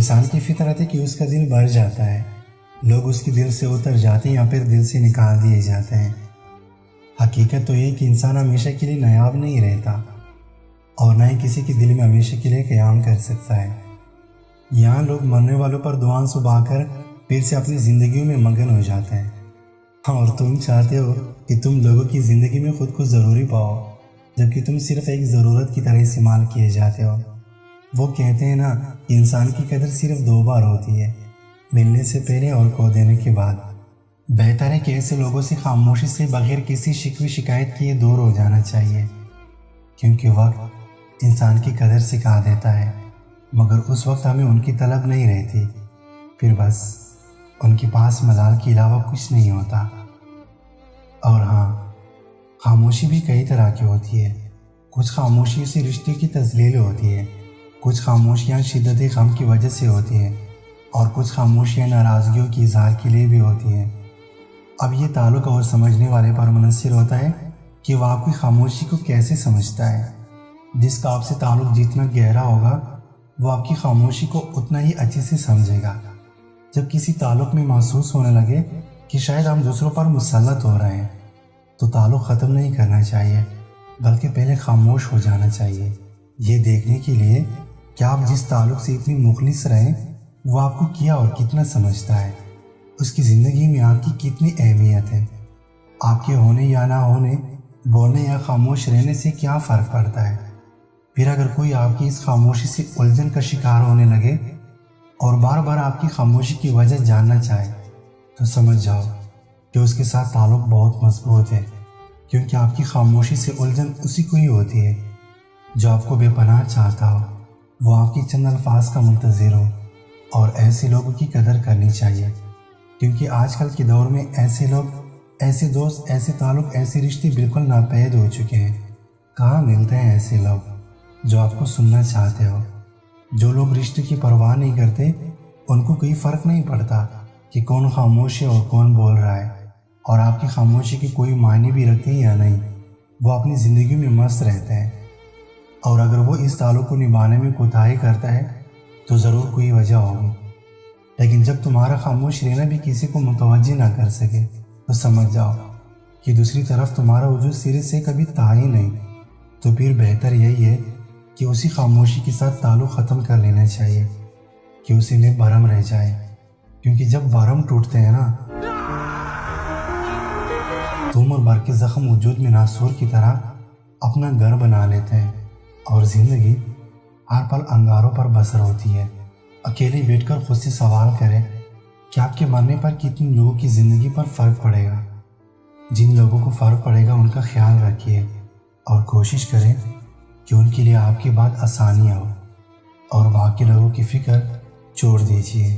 انسان کی فطرت ہے کہ اس کا دل بھر جاتا ہے، لوگ اس کے دل سے اتر جاتے ہیں یا پھر دل سے نکال دیے جاتے ہیں۔ حقیقت تو یہ کہ انسان ہمیشہ کے لیے نایاب نہیں رہتا اور نہ ہی کسی کے دل میں ہمیشہ کے لیے قیام کر سکتا ہے۔ یہاں لوگ مرنے والوں پر دعائیں سبا کر پھر سے اپنی زندگیوں میں مگن ہو جاتے ہیں، اور تم چاہتے ہو کہ تم لوگوں کی زندگی میں خود کو ضروری پاؤ، جبکہ تم صرف ایک ضرورت کی طرح استعمال کیے جاتے ہو۔ وہ کہتے ہیں نا کہ انسان کی قدر صرف 2 بار ہوتی ہے، ملنے سے پہلے اور کھو دینے کے بعد۔ بہتر ہے کہ ایسے لوگوں سے خاموشی سے بغیر کسی شکوے شکایت کیے دور ہو جانا چاہیے، کیونکہ وقت انسان کی قدر سکھا دیتا ہے، مگر اس وقت ہمیں ان کی طلب نہیں رہتی، پھر بس ان کے پاس ملال کے علاوہ کچھ نہیں ہوتا۔ اور ہاں، خاموشی بھی کئی طرح کی ہوتی ہے۔ کچھ خاموشی سے رشتے کی تذلیل ہوتی ہے، کچھ خاموشیاں شدت غم کی وجہ سے ہوتی ہیں، اور کچھ خاموشیاں ناراضگیوں کی اظہار کے لیے بھی ہوتی ہیں۔ اب یہ تعلق اور سمجھنے والے پر منحصر ہوتا ہے کہ وہ آپ کی خاموشی کو کیسے سمجھتا ہے۔ جس کا آپ سے تعلق جتنا گہرا ہوگا، وہ آپ کی خاموشی کو اتنا ہی اچھے سے سمجھے گا۔ جب کسی تعلق میں محسوس ہونے لگے کہ شاید ہم دوسروں پر مسلط ہو رہے ہیں، تو تعلق ختم نہیں کرنا چاہیے، بلکہ پہلے خاموش ہو جانا چاہیے، یہ دیکھنے کے لیے کہ آپ جس تعلق سے اتنی مخلص رہیں وہ آپ کو کیا اور کتنا سمجھتا ہے، اس کی زندگی میں آپ کی کتنی اہمیت ہے۔ آپ کے ہونے یا نہ ہونے، بولنے یا خاموش رہنے سے کیا فرق پڑتا ہے۔ پھر اگر کوئی آپ کی اس خاموشی سے الجھن کا شکار ہونے لگے اور بار بار آپ کی خاموشی کی وجہ جاننا چاہے، تو سمجھ جاؤ کہ اس کے ساتھ تعلق بہت مضبوط ہے، کیونکہ آپ کی خاموشی سے الجھن اسی کو ہی ہوتی ہے جو آپ کو بے پناہ چاہتا ہو، وہ آپ کی چند الفاظ کا منتظر ہو۔ اور ایسے لوگوں کی قدر کرنی چاہیے، کیونکہ آج کل کے دور میں ایسے لوگ، ایسے دوست، ایسے تعلق، ایسے رشتے بالکل ناپید ہو چکے ہیں۔ کہاں ملتے ہیں ایسے لوگ جو آپ کو سننا چاہتے ہو؟ جو لوگ رشتے کی پرواہ نہیں کرتے، ان کو کوئی فرق نہیں پڑتا کہ کون خاموش ہے اور کون بول رہا ہے، اور آپ کی خاموشی کی کوئی معنی بھی رکھتے ہیں یا نہیں، وہ اپنی زندگی میں مست رہتے ہیں۔ اور اگر وہ اس تعلق کو نبھانے میں کوتاہی کرتا ہے تو ضرور کوئی وجہ ہوگی، لیکن جب تمہارا خاموش رہنا بھی کسی کو متوجہ نہ کر سکے، تو سمجھ جاؤ کہ دوسری طرف تمہارا وجود سرے سے کبھی تھا ہی نہیں۔ تو پھر بہتر یہی ہے کہ اسی خاموشی کے ساتھ تعلق ختم کر لینا چاہیے کہ اسی میں بھرم رہ جائے، کیونکہ جب بھرم ٹوٹتے ہیں نا، تو عمر بھر کے زخم وجود میں ناسور کی طرح اپنا گھر بنا لیتے ہیں، اور زندگی ہر پل انگاروں پر بسر ہوتی ہے۔ اکیلے بیٹھ کر خود سے سوال کریں کہ آپ کے مرنے پر کتنے لوگوں کی زندگی پر فرق پڑے گا۔ جن لوگوں کو فرق پڑے گا ان کا خیال رکھیے، اور کوشش کریں کہ ان کے لیے آپ کے بعد آسانیاں ہو، اور باقی لوگوں کی فکر چھوڑ دیجیے۔